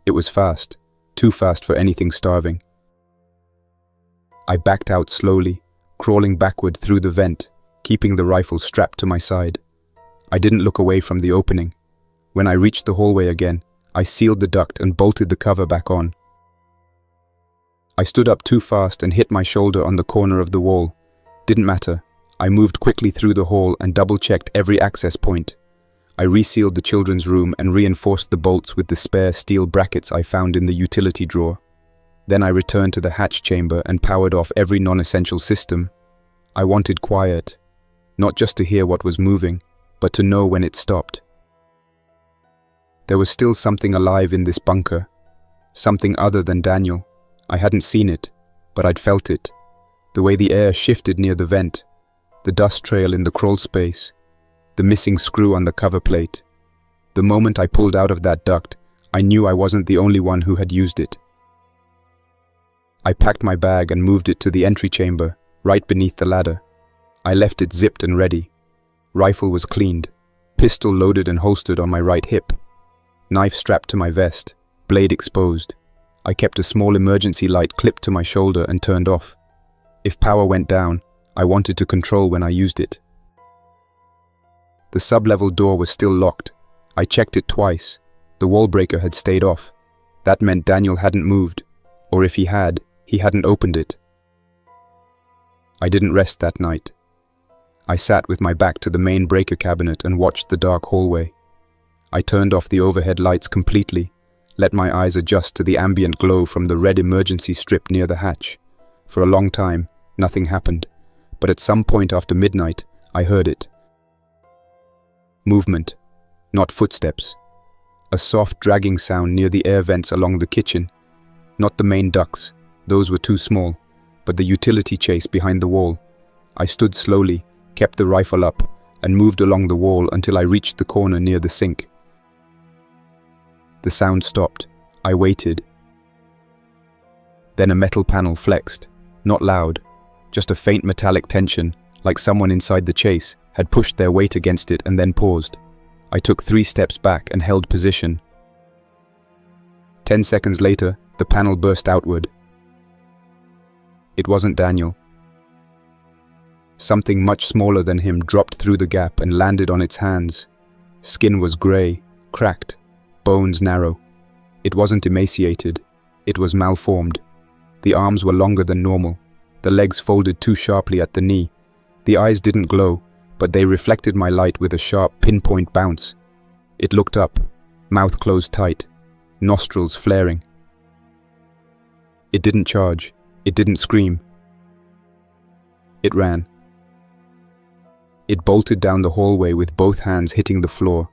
It was fast, too fast for anything starving. I backed out slowly, crawling backward through the vent, keeping the rifle strapped to my side. I didn't look away from the opening. When I reached the hallway again, I sealed the duct and bolted the cover back on. I stood up too fast and hit my shoulder on the corner of the wall. Didn't matter. I moved quickly through the hall and double-checked every access point. I resealed the children's room and reinforced the bolts with the spare steel brackets I found in the utility drawer. Then I returned to the hatch chamber and powered off every non-essential system. I wanted quiet, not just to hear what was moving, but to know when it stopped. There was still something alive in this bunker, something other than Daniel. I hadn't seen it, but I'd felt it. The way the air shifted near the vent, the dust trail in the crawl space, the missing screw on the cover plate. The moment I pulled out of that duct, I knew I wasn't the only one who had used it. I packed my bag and moved it to the entry chamber, right beneath the ladder. I left it zipped and ready. Rifle was cleaned, pistol loaded and holstered on my right hip. Knife strapped to my vest, blade exposed. I kept a small emergency light clipped to my shoulder and turned off. If power went down, I wanted to control when I used it. The sub-level door was still locked. I checked it twice. The wall breaker had stayed off. That meant Daniel hadn't moved, or if he had, he hadn't opened it. I didn't rest that night. I sat with my back to the main breaker cabinet and watched the dark hallway. I turned off the overhead lights completely, let my eyes adjust to the ambient glow from the red emergency strip near the hatch. For a long time, nothing happened, but at some point after midnight, I heard it. Movement, not footsteps. A soft dragging sound near the air vents along the kitchen. Not the main ducts, those were too small, but the utility chase behind the wall. I stood slowly, kept the rifle up, and moved along the wall until I reached the corner near the sink. The sound stopped. I waited. Then a metal panel flexed. Not loud, just a faint metallic tension, like someone inside the chase had pushed their weight against it and then paused. I took 3 steps back and held position. 10 seconds later, the panel burst outward. It wasn't Daniel. Something much smaller than him dropped through the gap and landed on its hands. Skin was grey, cracked, bones narrow. It wasn't emaciated. It was malformed. The arms were longer than normal. The legs folded too sharply at the knee. The eyes didn't glow, but they reflected my light with a sharp pinpoint bounce. It looked up, mouth closed tight, nostrils flaring. It didn't charge. It didn't scream. It ran. It bolted down the hallway with both hands hitting the floor.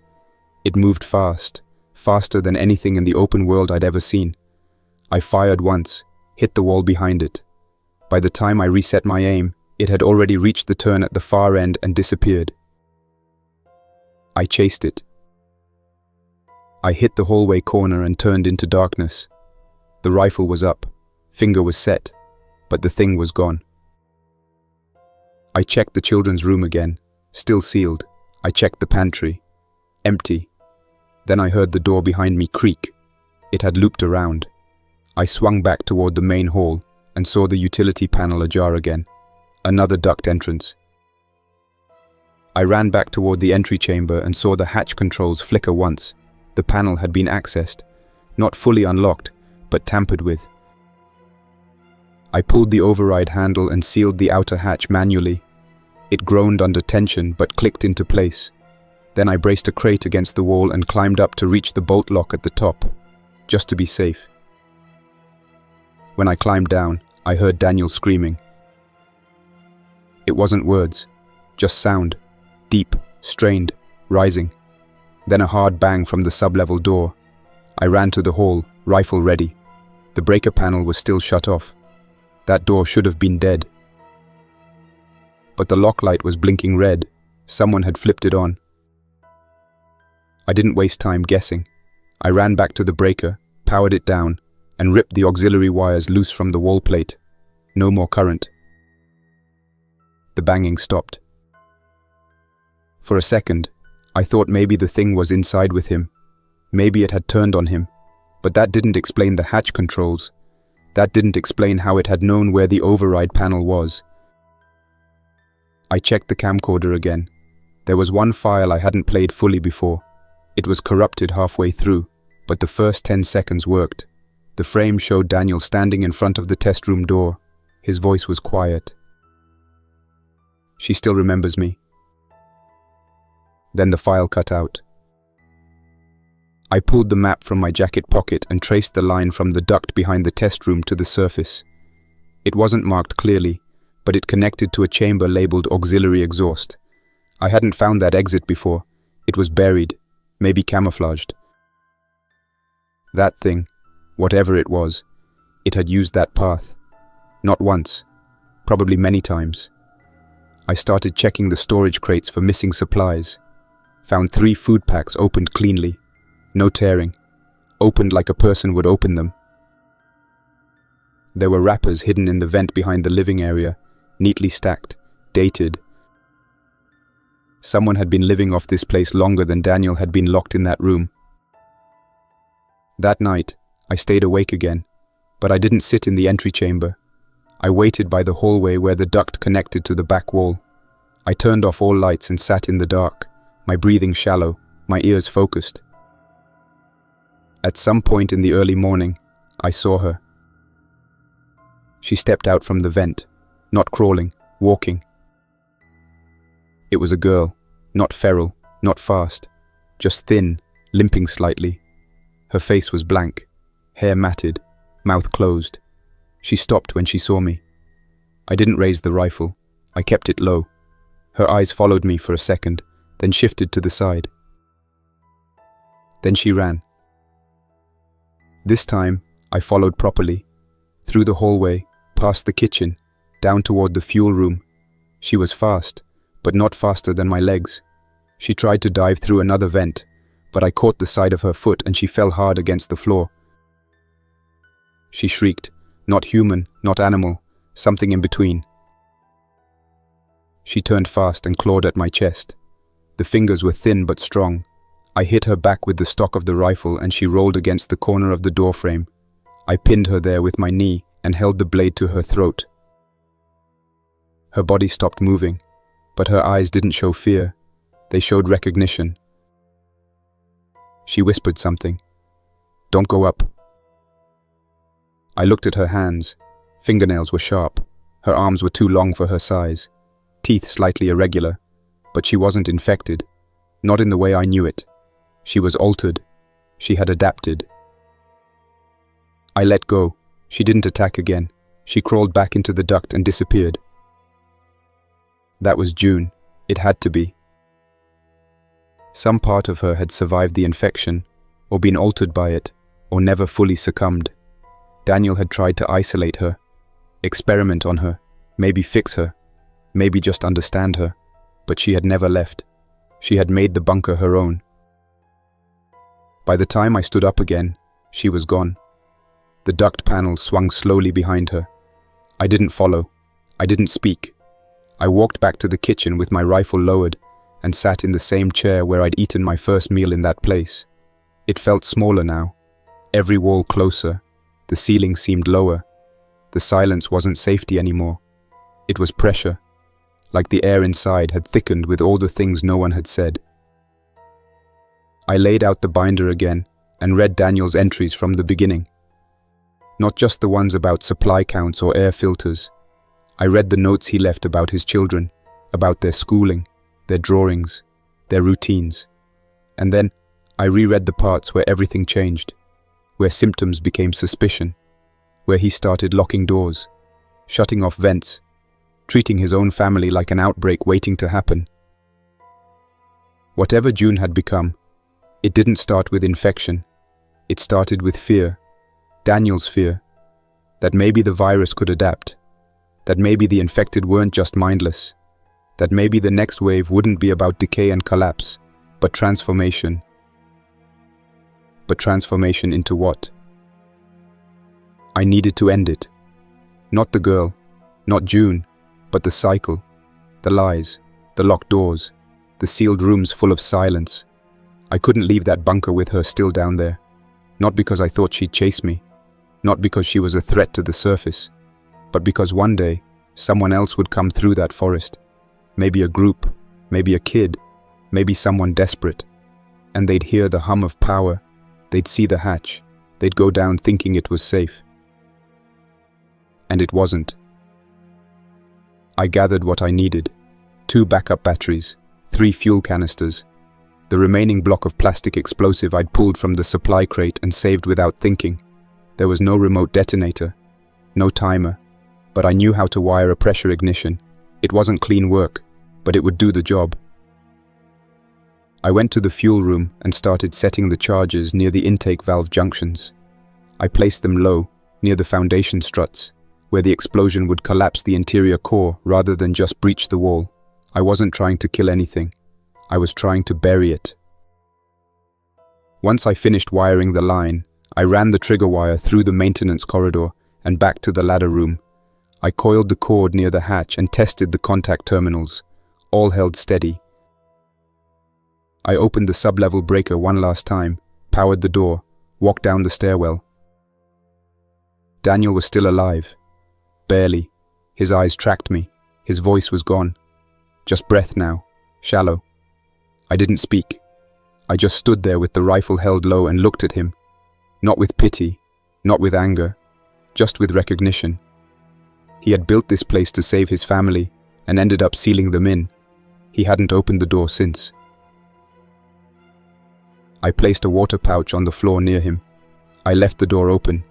It moved fast, faster than anything in the open world I'd ever seen. I fired once, hit the wall behind it. By the time I reset my aim, it had already reached the turn at the far end and disappeared. I chased it. I hit the hallway corner and turned into darkness. The rifle was up, finger was set, but the thing was gone. I checked the children's room again, still sealed. I checked the pantry, empty. Then I heard the door behind me creak. It had looped around. I swung back toward the main hall and saw the utility panel ajar again. Another duct entrance. I ran back toward the entry chamber and saw the hatch controls flicker once. The panel had been accessed, not fully unlocked, but tampered with. I pulled the override handle and sealed the outer hatch manually. It groaned under tension but clicked into place. Then I braced a crate against the wall and climbed up to reach the bolt lock at the top, just to be safe. When I climbed down, I heard Daniel screaming. It wasn't words, just sound, deep, strained, rising. Then a hard bang from the sub-level door. I ran to the hall, rifle ready. The breaker panel was still shut off. That door should have been dead. But the lock light was blinking red. Someone had flipped it on. I didn't waste time guessing. I ran back to the breaker, powered it down, and ripped the auxiliary wires loose from the wall plate. No more current. The banging stopped. For a second, I thought maybe the thing was inside with him. Maybe it had turned on him. But that didn't explain the hatch controls. That didn't explain how it had known where the override panel was. I checked the camcorder again. There was one file I hadn't played fully before. It was corrupted halfway through, but the first 10 seconds worked. The frame showed Daniel standing in front of the test room door. His voice was quiet. "She still remembers me." Then the file cut out. I pulled the map from my jacket pocket and traced the line from the duct behind the test room to the surface. It wasn't marked clearly, but it connected to a chamber labeled auxiliary exhaust. I hadn't found that exit before. It was buried, maybe camouflaged. That thing, whatever it was, it had used that path. Not once, probably many times. I started checking the storage crates for missing supplies. Found 3 food packs opened cleanly. No tearing. Opened like a person would open them. There were wrappers hidden in the vent behind the living area, neatly stacked, dated. Someone had been living off this place longer than Daniel had been locked in that room. That night, I stayed awake again, but I didn't sit in the entry chamber. I waited by the hallway where the duct connected to the back wall. I turned off all lights and sat in the dark, my breathing shallow, my ears focused. At some point in the early morning, I saw her. She stepped out from the vent, not crawling, walking. It was a girl, not feral, not fast, just thin, limping slightly. Her face was blank, hair matted, mouth closed. She stopped when she saw me. I didn't raise the rifle. I kept it low. Her eyes followed me for a second, then shifted to the side. Then she ran. This time, I followed properly. Through the hallway, past the kitchen, down toward the fuel room. She was fast, but not faster than my legs. She tried to dive through another vent, but I caught the side of her foot and she fell hard against the floor. She shrieked, not human, not animal, something in between. She turned fast and clawed at my chest. The fingers were thin but strong. I hit her back with the stock of the rifle and she rolled against the corner of the door frame. I pinned her there with my knee and held the blade to her throat. Her body stopped moving, but her eyes didn't show fear. They showed recognition. She whispered something. "Don't go up." I looked at her hands. Fingernails were sharp. Her arms were too long for her size. Teeth slightly irregular. But she wasn't infected. Not in the way I knew it. She was altered. She had adapted. I let go. She didn't attack again. She crawled back into the duct and disappeared. That was June. It had to be. Some part of her had survived the infection, or been altered by it, or never fully succumbed. Daniel had tried to isolate her, experiment on her, maybe fix her, maybe just understand her, but she had never left. She had made the bunker her own. By the time I stood up again, she was gone. The duct panel swung slowly behind her. I didn't follow. I didn't speak. I walked back to the kitchen with my rifle lowered and sat in the same chair where I'd eaten my first meal in that place. It felt smaller now. Every wall closer. The ceiling seemed lower. The silence wasn't safety anymore. It was pressure. Like the air inside had thickened with all the things no one had said. I laid out the binder again and read Daniel's entries from the beginning. Not just the ones about supply counts or air filters. I read the notes he left about his children, about their schooling, their drawings, their routines. And then I reread the parts where everything changed, where symptoms became suspicion, where he started locking doors, shutting off vents, treating his own family like an outbreak waiting to happen. Whatever June had become, it didn't start with infection. It started with fear, Daniel's fear, that maybe the virus could adapt, that maybe the infected weren't just mindless, that maybe the next wave wouldn't be about decay and collapse, but transformation. But transformation into what? I needed to end it. Not the girl, not June, but the cycle, the lies, the locked doors, the sealed rooms full of silence. I couldn't leave that bunker with her still down there. Not because I thought she'd chase me, not because she was a threat to the surface, but because one day, someone else would come through that forest. Maybe a group, maybe a kid, maybe someone desperate. And they'd hear the hum of power, they'd see the hatch, They'd go down thinking it was safe. And it wasn't. I gathered what I needed. 2 backup batteries, 3 fuel canisters, the remaining block of plastic explosive I'd pulled from the supply crate and saved without thinking. There was no remote detonator, no timer, but I knew how to wire a pressure ignition. It wasn't clean work, but it would do the job. I went to the fuel room and started setting the charges near the intake valve junctions. I placed them low, near the foundation struts, where the explosion would collapse the interior core rather than just breach the wall. I wasn't trying to kill anything. I was trying to bury it. Once I finished wiring the line, I ran the trigger wire through the maintenance corridor and back to the ladder room. I coiled the cord near the hatch and tested the contact terminals. All held steady. I opened the sub-level breaker one last time, powered the door, walked down the stairwell. Daniel was still alive. Barely. His eyes tracked me. His voice was gone. Just breath now. Shallow. I didn't speak. I just stood there with the rifle held low and looked at him. Not with pity, not with anger, just with recognition. He had built this place to save his family and ended up sealing them in. He hadn't opened the door since. I placed a water pouch on the floor near him. I left the door open.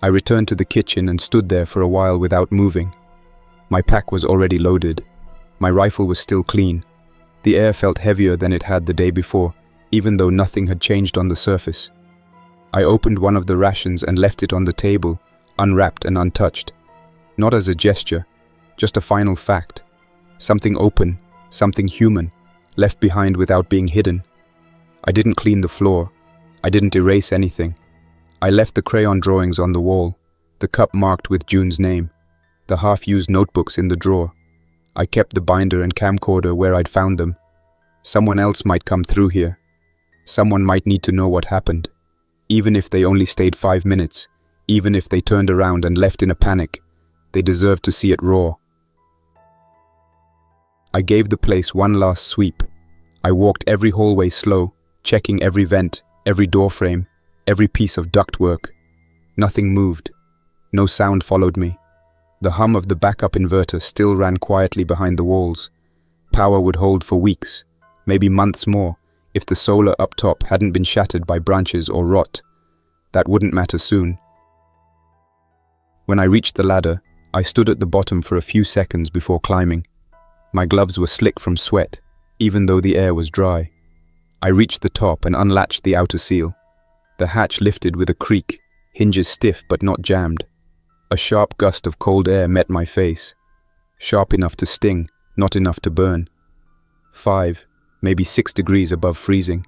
I returned to the kitchen and stood there for a while without moving. My pack was already loaded. My rifle was still clean. The air felt heavier than it had the day before, even though nothing had changed on the surface. I opened one of the rations and left it on the table, unwrapped and untouched. Not as a gesture, just a final fact. Something open, something human, left behind without being hidden. I didn't clean the floor. I didn't erase anything. I left the crayon drawings on the wall, the cup marked with June's name, the half-used notebooks in the drawer. I kept the binder and camcorder where I'd found them. Someone else might come through here. Someone might need to know what happened. Even if they only stayed 5 minutes, even if they turned around and left in a panic, they deserved to see it raw. I gave the place one last sweep. I walked every hallway slow, checking every vent, every doorframe, every piece of ductwork. Nothing moved. No sound followed me. The hum of the backup inverter still ran quietly behind the walls. Power would hold for weeks, maybe months more, if the solar up top hadn't been shattered by branches or rot. That wouldn't matter soon. When I reached the ladder, I stood at the bottom for a few seconds before climbing. My gloves were slick from sweat, even though the air was dry. I reached the top and unlatched the outer seal. The hatch lifted with a creak, hinges stiff but not jammed. A sharp gust of cold air met my face. Sharp enough to sting, not enough to burn. 5, maybe 6 degrees above freezing.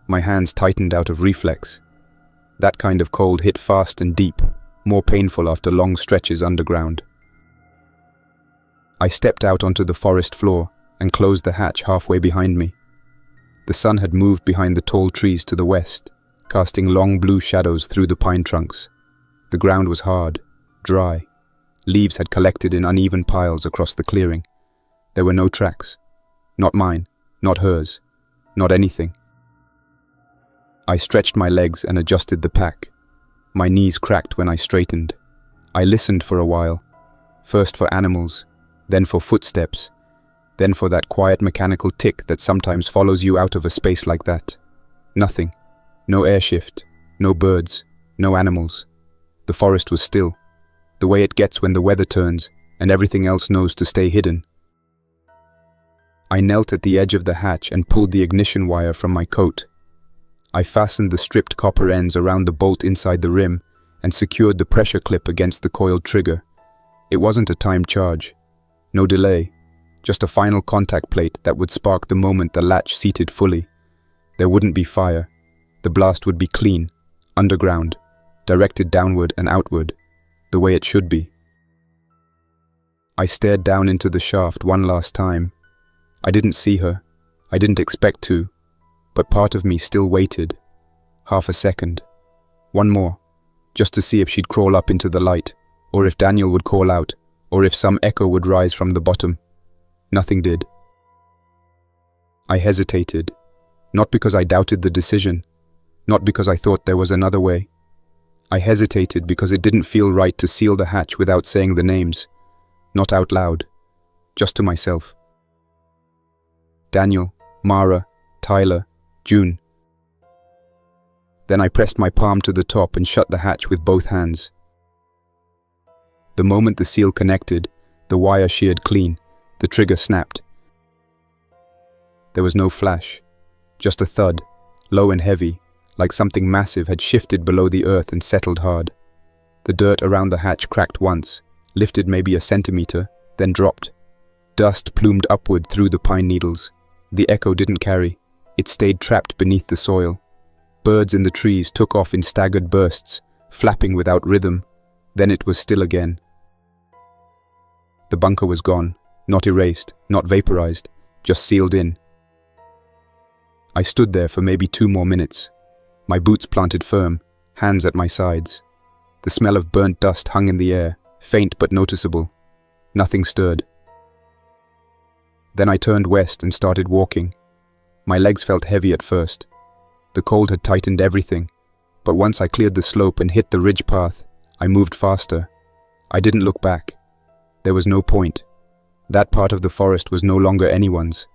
My hands tightened out of reflex. That kind of cold hit fast and deep, more painful after long stretches underground. I stepped out onto the forest floor and closed the hatch halfway behind me. The sun had moved behind the tall trees to the west, casting long blue shadows through the pine trunks. The ground was hard, dry. Leaves had collected in uneven piles across the clearing. There were no tracks. Not mine, not hers, not anything. I stretched my legs and adjusted the pack. My knees cracked when I straightened. I listened for a while, first for animals, then for footsteps, then for that quiet mechanical tick that sometimes follows you out of a space like that. Nothing. No air shift, no birds, no animals. The forest was still, the way it gets when the weather turns and everything else knows to stay hidden. I knelt at the edge of the hatch and pulled the ignition wire from my coat. I fastened the stripped copper ends around the bolt inside the rim and secured the pressure clip against the coiled trigger. It wasn't a timed charge. No delay, just a final contact plate that would spark the moment the latch seated fully. There wouldn't be fire. The blast would be clean, underground, directed downward and outward, the way it should be. I stared down into the shaft one last time. I didn't see her. I didn't expect to, but part of me still waited. Half a second. One more, just to see if she'd crawl up into the light, or if Daniel would call out, or if some echo would rise from the bottom. Nothing did. I hesitated, not because I doubted the decision, not because I thought there was another way. I hesitated because it didn't feel right to seal the hatch without saying the names, not out loud, just to myself. Daniel, Mara, Tyler, June. Then I pressed my palm to the top and shut the hatch with both hands. The moment the seal connected, the wire sheared clean, the trigger snapped. There was no flash, just a thud, low and heavy, like something massive had shifted below the earth and settled hard. The dirt around the hatch cracked once, lifted maybe a centimeter, then dropped. Dust plumed upward through the pine needles. The echo didn't carry. It stayed trapped beneath the soil. Birds in the trees took off in staggered bursts, flapping without rhythm. Then it was still again. The bunker was gone, not erased, not vaporized, just sealed in. I stood there for maybe 2 more minutes, my boots planted firm, hands at my sides. The smell of burnt dust hung in the air, faint but noticeable. Nothing stirred. Then I turned west and started walking. My legs felt heavy at first. The cold had tightened everything, but once I cleared the slope and hit the ridge path, I moved faster. I didn't look back. There was no point. That part of the forest was no longer anyone's.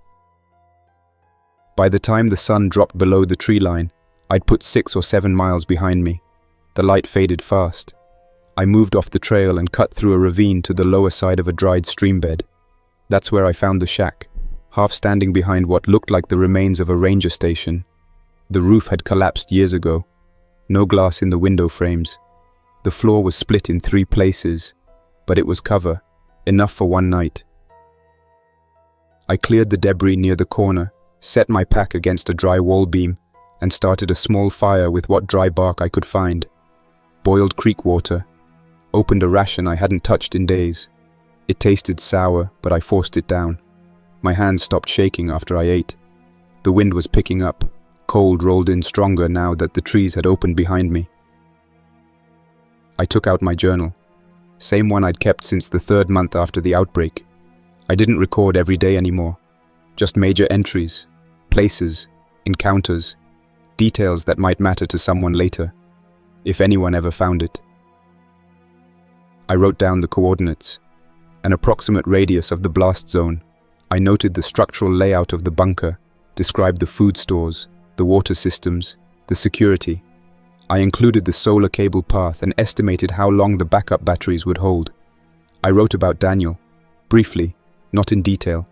By the time the sun dropped below the tree line, I'd put 6 or 7 miles behind me. The light faded fast. I moved off the trail and cut through a ravine to the lower side of a dried stream bed. That's where I found the shack, half standing behind what looked like the remains of a ranger station. The roof had collapsed years ago. No glass in the window frames. The floor was split in 3 places, but it was cover, enough for one night. I cleared the debris near the corner, set my pack against a dry wall beam, and started a small fire with what dry bark I could find. Boiled creek water. Opened a ration I hadn't touched in days. It tasted sour, but I forced it down. My hands stopped shaking after I ate. The wind was picking up. Cold rolled in stronger now that the trees had opened behind me. I took out my journal. Same one I'd kept since the 3rd month after the outbreak. I didn't record every day anymore. Just major entries, places, encounters, details that might matter to someone later, if anyone ever found it. I wrote down the coordinates, an approximate radius of the blast zone. I noted the structural layout of the bunker, described the food stores, the water systems, the security. I included the solar cable path and estimated how long the backup batteries would hold. I wrote about Daniel, briefly, not in detail,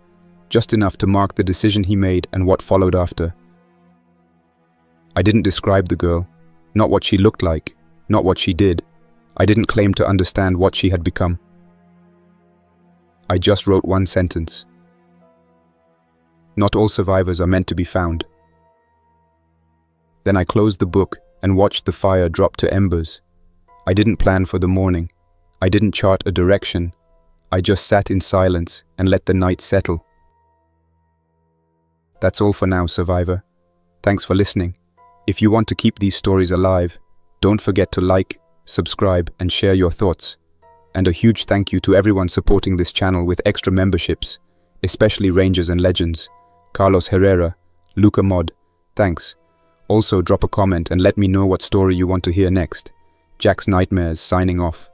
just enough to mark the decision he made and what followed after. I didn't describe the girl, not what she looked like, not what she did. I didn't claim to understand what she had become. I just wrote one sentence. Not all survivors are meant to be found. Then I closed the book and watched the fire drop to embers. I didn't plan for the morning. I didn't chart a direction. I just sat in silence and let the night settle. That's all for now, survivor. Thanks for listening. If you want to keep these stories alive, don't forget to like, subscribe, and share your thoughts. And a huge thank you to everyone supporting this channel with extra memberships, especially Rangers and Legends, Carlos Herrera, Luca Mod, thanks. Also drop a comment and let me know what story you want to hear next. Jack's Nightmares signing off.